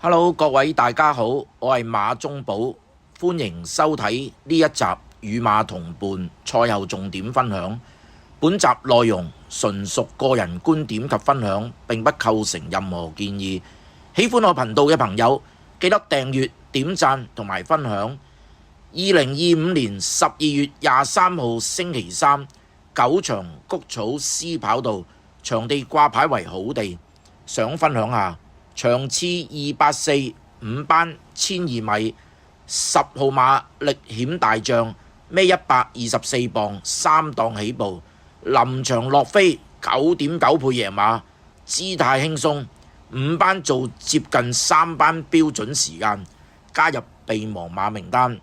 Hello，各位大家好，我係馬中寶，歡迎收睇呢一集與馬同伴賽後重點分享。本集內容純屬個人觀點及分享，並不構成任何建議。喜歡我頻道嘅朋友，記得訂閱、點讚同埋分享。2025年12月23號星期三，9場谷草絲跑道，場地掛牌為好地，想分享下。場次284 5班1200米，10號馬歷險大將，孭124磅，3檔起步，臨場落飛9.9倍贏馬，姿態輕鬆，5班做接近3班標準時間，加入備忘馬名單。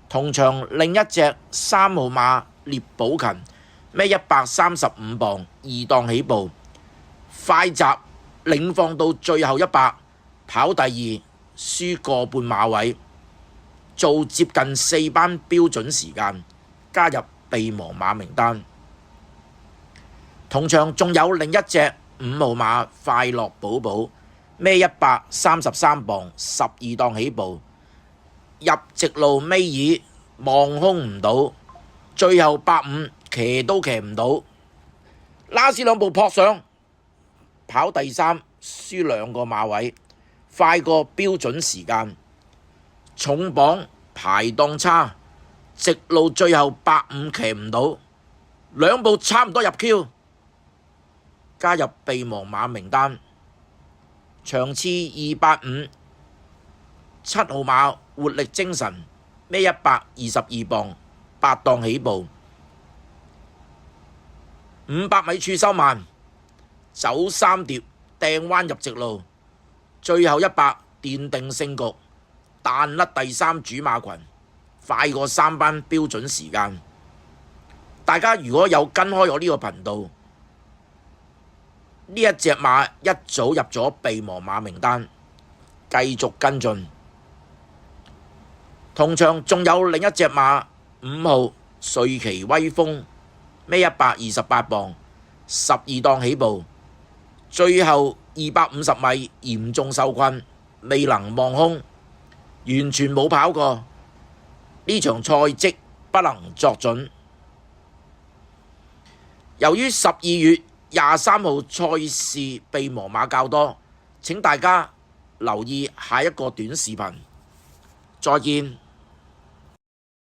同場另一隻3號馬聶寶勤，孭135磅，2檔起步，快閘領放到最後100，跑第二，輸個半馬位，做接近4班標準時間，加入備忘馬名單。同場仲有另一隻5號馬快樂寶寶，孭133磅，12檔起步，入直路尾二，望空唔到，最後85騎都騎唔到，拉屎兩步撲上，跑第三，輸2個馬位，快過標準時間，重磅排檔差，直路最後85騎唔到，2步差唔多入 Q， 加入備忘馬名單。場次285 7號馬活力精神，孭122磅，8檔起步，500米處收慢，走3碟掟彎入直路，最後100奠定勝局，彈甩第3主馬群，快過3班標準時間。大家如果有跟開我呢個頻道，呢一隻馬一早入咗備忘馬名單，繼續跟進。同場仲有另一隻馬5號瑞奇威風，孭128磅，12檔起步，最後250米嚴重受困，未能望空，完全冇跑過，呢場賽績不能作準。由於12月23號賽事備忘馬較多，請大家留意下一個短視頻。再見。